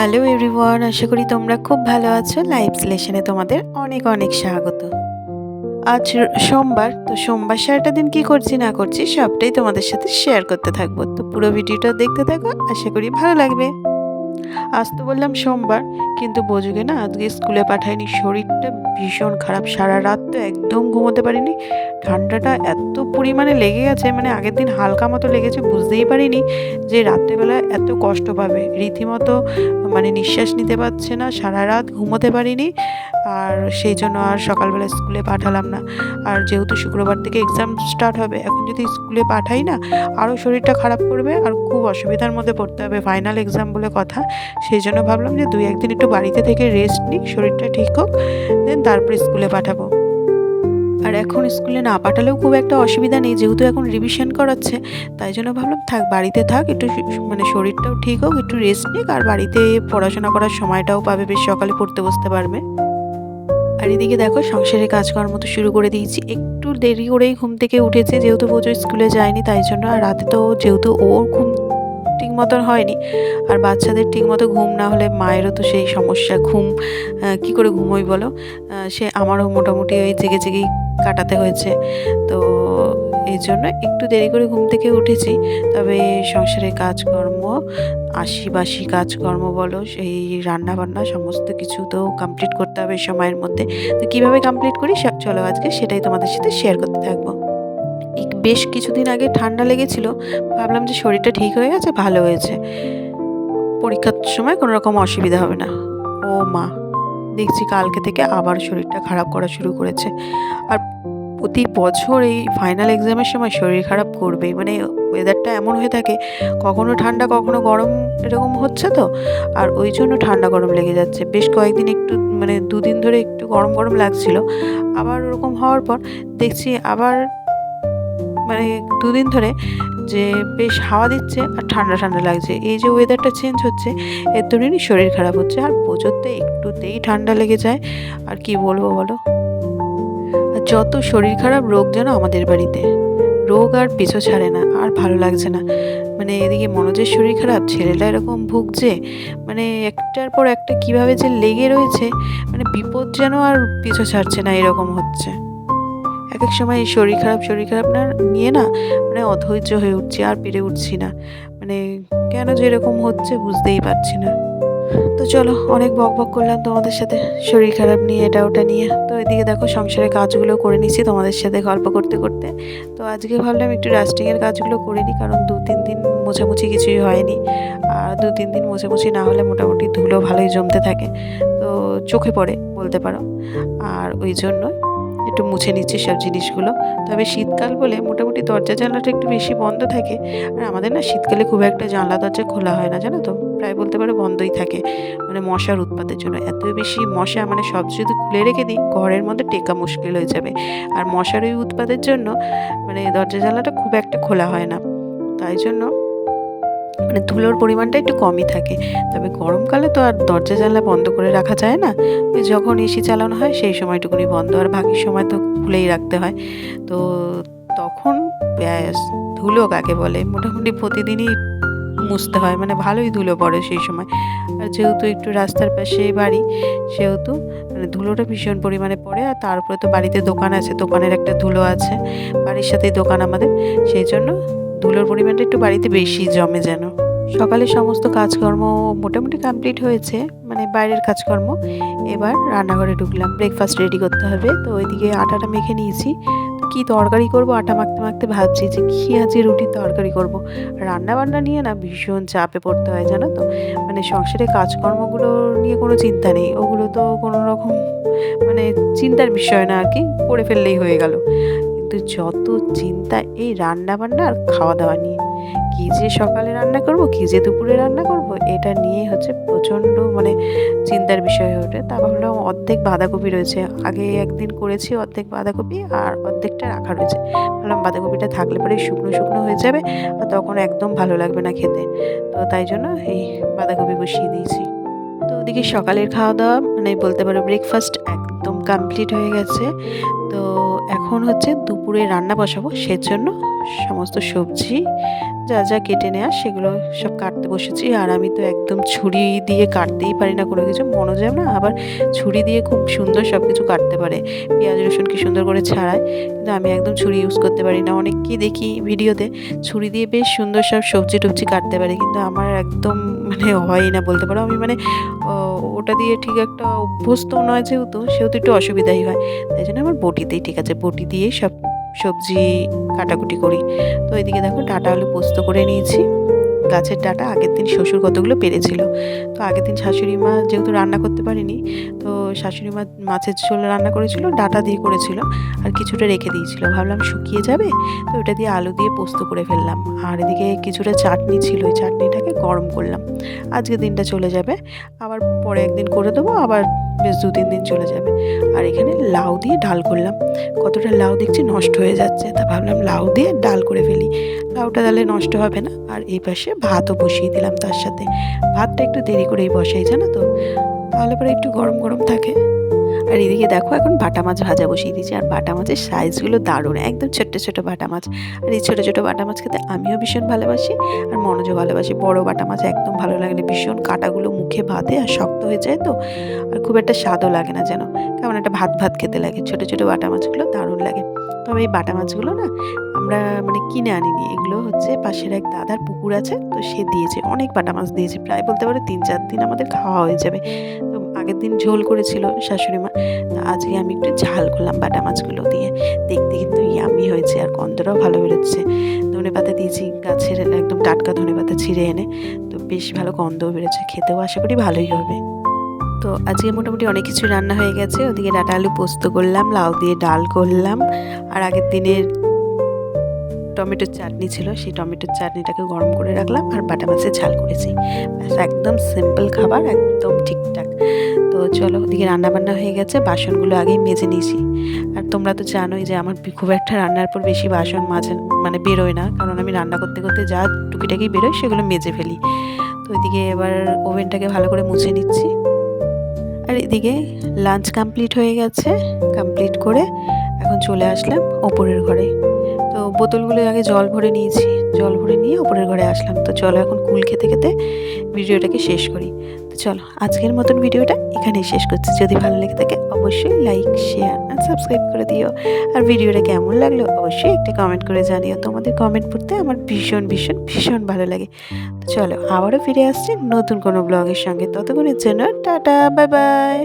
Hello everyone, আশা করি তোমরা খুব ভালো আছো। লাইভ লেসনে তোমাদের অনেক অনেক স্বাগত। আজ সোমবার, তো সোমবার সারাটা দিন কি করছি না করছি সবটাই তোমাদের সাথে শেয়ার করতে থাকবো। তো পুরো ভিডিওটা দেখতে থাকো, আশা করি ভালো লাগবে। আজ তো বললাম সোমবার, কিন্তু বোঝোগে না, আজকে স্কুলে পাঠায়নি। শরীরটা ভীষণ খারাপ, সারা রাত তো একদম ঘুমোতে পারিনি। ঠান্ডাটা এত পরিমাণে লেগে গেছে, মানে আগের দিন হালকা মতো লেগেছে, বুঝতেই পারিনি যে রাত্রেবেলা এত কষ্ট পাবে। রীতিমতো মানে নিঃশ্বাস নিতে পারছে না, সারা রাত ঘুমোতে পারিনি। আর সেই জন্য আর সকালবেলা স্কুলে পাঠালাম না। আর যেহেতু শুক্রবার থেকে এক্সাম স্টার্ট হবে, এখন যদি স্কুলে পাঠাই না, আরও শরীরটা খারাপ করবে আর খুব অসুবিধার মধ্যে পড়তে হবে। ফাইনাল এক্সাম বলে কথা। সেই জন্য ভাবলাম যে 2-1 দিন একটু বাড়িতে থেকে রেস্ট নিই, শরীরটা ঠিক হোক, দেন তারপরে স্কুলে পাঠাবো। আর এখন স্কুলে না পাঠালেও খুব একটা অসুবিধা নেই, যেহেতু এখন রিভিশন করাচ্ছে। তাই জন্য ভাবলাম থাক, বাড়িতে থাক, একটু মানে শরীরটাও ঠিক হোক, একটু রেস্ট নিক, আর বাড়িতে পড়াশোনা করার সময়টাও পাবে, বেশ সকালে পড়তে বসতে পারবে। আর এদিকে দেখো, সংসারের কাজকর্ম তো শুরু করে দিয়েছি। একটু দেরি করেই ঘুম থেকে উঠেছে, যেহেতু বোঝো স্কুলে যায়নি, তাই জন্য। আর রাতে তো যেহেতু ওর ঘুম ঠিক মতন হয়নি, আর বাচ্চাদের ঠিক মতো ঘুম না হলে মায়েরও তো সেই সমস্যা, ঘুম কী করে ঘুমোই বলো। সে আমারও মোটামুটি ওই জেগে জেগেই কাটাতে হয়েছে। তো এই জন্য একটু দেরি করে ঘুম থেকে উঠেছি। তবে সংসারের কাজকর্ম, আশিবাসি কাজকর্ম বলো, সেই রান্নাবান্না সমস্ত কিছু তো কমপ্লিট করতে হবে সময়ের মধ্যে। তো কীভাবে কমপ্লিট করি সব চলো আজকে সেটাই তোমাদের সাথে শেয়ার করতে থাকবো। বেশ কিছুদিন আগে ঠান্ডা লেগেছিল, ভাবলাম যে শরীরটা ঠিক হয়ে গেছে, ভালো হয়েছে, পরীক্ষার সময় কোনো রকম অসুবিধা হবে না। ও মা, দেখছি কালকে থেকে আবার শরীরটা খারাপ করা শুরু করেছে। আর প্রতি বছর এই ফাইনাল এক্সামের সময় শরীর খারাপ করবেই, মানে ওয়েদারটা এমন হয়ে থাকে, কখনো ঠান্ডা কখনো গরম, এরকম হচ্ছে তো। আর ওই জন্য ঠান্ডা গরম লেগে যাচ্ছে। বেশ কয়েকদিন একটু মানে 2 দিন ধরে একটু গরম গরম লাগছিল, আবার ওরকম হওয়ার পর দেখছি আবার মানে 2 দিন ধরে যে বেশ হাওয়া দিচ্ছে আর ঠান্ডা ঠান্ডা লাগছে। এই যে ওয়েদারটা চেঞ্জ হচ্ছে, এর দরুনই শরীর খারাপ হচ্ছে। আর বোঝোতে একটুতেই ঠান্ডা লেগে যায়, আর কি বলবো বলো। আর যত শরীর খারাপ রোগ যেন আমাদের বাড়িতে, রোগ আর পিছু ছাড়ে না, আর ভালো লাগছে না। মানে এদিকে মনোজের শরীর খারাপ, ছেলেটা এরকম ভুগছে, মানে একটার পর একটা কিভাবে যে লেগে রয়েছে, মানে বিপদ যেন আর পিছু ছাড়ছে না, এরকম হচ্ছে। এক এক সময় এই শরীর খারাপ না নিয়ে না, মানে অধৈর্য হয়ে উঠছি, আর পেরে উঠছি না। মানে কেন যে এরকম হচ্ছে বুঝতেই পারছি না। তো চলো, অনেক বকবক করলাম তোমাদের সাথে শরীর খারাপ নিয়ে, এটা ওটা নিয়ে। তো এদিকে দেখো সংসারের কাজগুলো করে নিচ্ছি তোমাদের সাথে গল্প করতে করতে। তো আজকে ভাবলাম একটু ডাস্টিংয়ের কাজগুলো করে নিই, কারণ 2-3 দিন মোছামুছি কিছুই হয়নি। আর 2-3 দিন মোছামুছি না হলে মোটামুটি ধুলো ভালোই জমতে থাকে, তো চোখে পড়ে বলতে পারো। আর ওই জন্য একটু মুছে নিচ্ছি সব জিনিসগুলো। তবে শীতকাল বলে মোটামুটি দরজা জানলাটা একটু বেশি বন্ধ থাকে। আর আমাদের না শীতকালে খুব একটা জানলা দরজা খোলা হয় না, জানো তো, প্রায় বলতে পারো বন্ধই থাকে। মানে মশার উৎপাতের জন্য এত বেশি মশা, মানে সব যদি খুলে রেখে দিই ঘরের মধ্যে টেকা মুশকিল হয়ে যাবে। আর মশার ওই উৎপাতের জন্য মানে দরজা জানলাটা খুব একটা খোলা হয় না। তাই জন্য মানে ধুলোর পরিমাণটা একটু কমই থাকে। তবে গরমকালে তো আর দরজা জানলা বন্ধ করে রাখা যায় না। ওই যখন এসি চালানো হয় সেই সময়টুকুনি বন্ধ, আর বাকি সময় তো খুলেই রাখতে হয়। তো তখন ব্যাস, ধুলো কাকে বলে, মোটামুটি প্রতিদিনই মুছতে হয়, মানে ভালোই ধুলো পড়ে সেই সময়। আর যেহেতু একটু রাস্তার পাশে বাড়ি, সেহেতু মানে ধুলোটা ভীষণ পরিমাণে পড়ে। আর তারপরে তো বাড়িতে দোকান আছে, দোকানের একটা ধুলো আছে, বাড়ির সাথেই দোকান আমাদের। সেই জন্য ধুলোর পরিমাণটা একটু বাড়িতে বেশি জমে যেন। সকালে সমস্ত কাজকর্ম মোটামুটি কমপ্লিট হয়েছে, মানে বাইরের কাজকর্ম। এবার রান্নাঘরে ঢুকলাম, ব্রেকফাস্ট রেডি করতে হবে। তো ওইদিকে আটাটা মেখে নিয়েছি। তো কী তরকারি করব আটা মাখতে মাখতে ভাবছি যে কী আজকে রুটির তরকারি করব। রান্না বান্না নিয়ে না ভীষণ চাপে পড়তে হয়, জানো তো। মানে সংসারের কাজকর্মগুলো নিয়ে কোনো চিন্তা নেই, ওগুলো তো কোনো রকম মানে চিন্তার বিষয় না আর কি, করে ফেললেই হয়ে গেল। কিন্তু যত চিন্তা এই রান্না বান্না আর খাওয়া দাওয়া নিয়ে, কী যে সকালে রান্না করব, কী যে দুপুরে রান্না করব, এটা নিয়ে হচ্ছে প্রচণ্ড মানে চিন্তার বিষয় হয়ে ওঠে। তা ভাবলাম অর্ধেক বাঁধাকপি রয়েছে, আগে একদিন করেছি, অর্ধেক বাঁধাকপি আর অর্ধেকটা রাখা রয়েছে। ভাবলাম বাঁধাকপিটা থাকলে পরে শুকনো শুকনো হয়ে যাবে, আর তখন একদম ভালো লাগবে না খেতে। তো তাই জন্য এই বাঁধাকপি বসিয়ে দিয়েছি। তো ওদিকে সকালের খাওয়া দাওয়া মানে বলতে পারো ব্রেকফাস্ট একদম কমপ্লিট হয়ে গেছে। তো এখন হচ্ছে দুপুরে রান্না বসাবো, সেজন্য সমস্ত সবজি যা যা কেটে নেওয়া সেগুলো সব কাটতে বসেছি। আর আমি তো একদম ছুরি দিয়ে কাটতেই পারি না কোনো কিছু, মনোজ না আবার ছুরি দিয়ে খুব সুন্দর সব কিছু কাটতে পারে, পেঁয়াজ রসুন কি সুন্দর করে ছাড়ায়, কিন্তু আমি একদম ছুরি ইউজ করতে পারি না। অনেককেই দেখি ভিডিওতে ছুরি দিয়ে বেশ সুন্দর সব সবজি টবজি কাটতে পারে, কিন্তু আমার একদম মানে হয় না বলতে পারো। আমি মানে ওটা দিয়ে ঠিক একটা অভ্যস্ত নয় যেহেতু, সেহেতু একটু অসুবিধাই হয়। তাই জন্য আমার বটিতেই ঠিক আছে, বটি দিয়েই সব সবজি কাটাকুটি করি। তো এদিকে দেখো ডাঁটা আলু পোস্ত করে নিয়েছি। গাছের ডাঁটা আগের দিন শ্বশুর কতগুলো পেরেছিল, তো আগের দিন শাশুড়ি মা যেহেতু রান্না করতে পারিনি, তো শাশুড়ি মা মাছের ঝোল রান্না করেছিল, ডাঁটা দিয়ে করেছিল, আর কিছুটা রেখে দিয়েছিল। ভাবলাম শুকিয়ে যাবে, তো ওটা দিয়ে আলু দিয়ে পোস্ত করে ফেললাম। আর এদিকে কিছুটা চাটনি ছিল, ওই চাটনিটাকে গরম করলাম। আজকে দিনটা চলে যাবে, আবার পরে একদিন করে দেবো, আবার বেশ 2-3 দিন চলে যাবে। আর এখানে লাউ দিয়ে ডাল করলাম। কতটা লাউ দেখছি নষ্ট হয়ে যাচ্ছে, তা ভাবলাম লাউ দিয়ে ডাল করে ফেলি, লাউটা তাহলে নষ্ট হবে না। আর এই পাশে ভাতও বসিয়ে দিলাম তার সাথে। ভাতটা একটু দেরি করেই বসাই, জানো তো, তাহলে পরে একটু গরম গরম থাকে। আর এদিকে দেখো এখন বাটা মাছ ভাজা বসিয়ে দিয়েছি। আর বাটা মাছের সাইজগুলো দারুণ, একদম ছোট্ট ছোট বাটা মাছ। আর এই ছোটো ছোটো বাটা মাছ খেতে আমিও ভীষণ ভালোবাসি, আর মনোজও ভালোবাসি। বড় বাটা মাছ একদম ভালো লাগে না, ভীষণ কাঁটাগুলো মুখে বাঁধে আর শক্ত হয়ে যায়, তো আর খুব একটা স্বাদও লাগে না, যেন কেমন একটা ভাত ভাত খেতে লাগে। ছোটো ছোটো বাটা মাছগুলো দারুণ লাগে। তবে এই বাটা মাছগুলো না আমরা মানে কিনে আনিনি, এগুলো হচ্ছে পাশের এক দাদার পুকুর আছে, তো সে দিয়েছে, অনেক বাটা মাছ দিয়েছে, প্রায় বলতে পারে 3-4 দিন আমাদের খাওয়া হয়ে যাবে। তো আগের দিন ঝোল করেছিল শাশুড়ি মা, তো আজকে আমি একটু ঝাল করলাম বাটা মাছগুলো দিয়ে। দেখতে কিন্তু ইয়ামি হয়েছে, আর গন্ধটাও ভালো বেরোচ্ছে। ধনেপাতা দিয়েছি, গাছের একদম টাটকা ধনেপাতা ছিঁড়ে এনে, তো বেশ ভালো গন্ধও বেরোচ্ছে, খেতেও আশা করি ভালোই হবে। তো আজকে মোটামুটি অনেক কিছু রান্না হয়ে গেছে। ওদিকে ডাঁটা আলু পোস্ত করলাম, লাউ দিয়ে ডাল করলাম, আর আগের দিনের টমেটোর চাটনি ছিল, সেই টমেটোর চাটনিটাকে গরম করে রাখলাম, আর বাটা মাছের ঝাল করেছি। ব্যাস একদম সিম্পল খাবার, একদম ঠিকঠাক। তো চলো, ওদিকে রান্নাবান্না হয়ে গেছে, বাসনগুলো আগেই মেজে নিয়েছি। আর তোমরা তো জানোই যে আমার খুব একটা রান্নার পর বেশি বাসন মাঝে মানে বেরোয় না, কারণ আমি রান্না করতে করতে যা টুকিটাকি বেরোয় সেগুলো মেজে ফেলি। তো ওইদিকে এবার ওভেনটাকে ভালো করে মুছে নিচ্ছি। আর এদিকে লাঞ্চ কমপ্লিট হয়ে গেছে, কমপ্লিট করে এখন চলে আসলাম ওপরের ঘরে। তো বোতলগুলো আগে জল ভরে নিয়েছি, জল ভরে নিয়ে ওপরের ঘরে আসলাম। তো চলো এখন কুল খেতে খেতে ভিডিওটাকে শেষ করি। তো চলো আজকের মতন ভিডিওটা এখানেই শেষ করছি। যদি ভালো লেগে থাকে অবশ্যই লাইক, শেয়ার আর সাবস্ক্রাইব করে দিও। আর ভিডিওটা কেমন লাগলো অবশ্যই একটা কমেন্ট করে জানিও। তোমাদের কমেন্ট পড়তে আমার ভীষণ ভীষণ ভীষণ ভালো লাগে। তো চলো আবারও ফিরে আসছি নতুন কোনো ব্লগের সঙ্গে। ততক্ষণের জন্য টাটা, বাই বাই।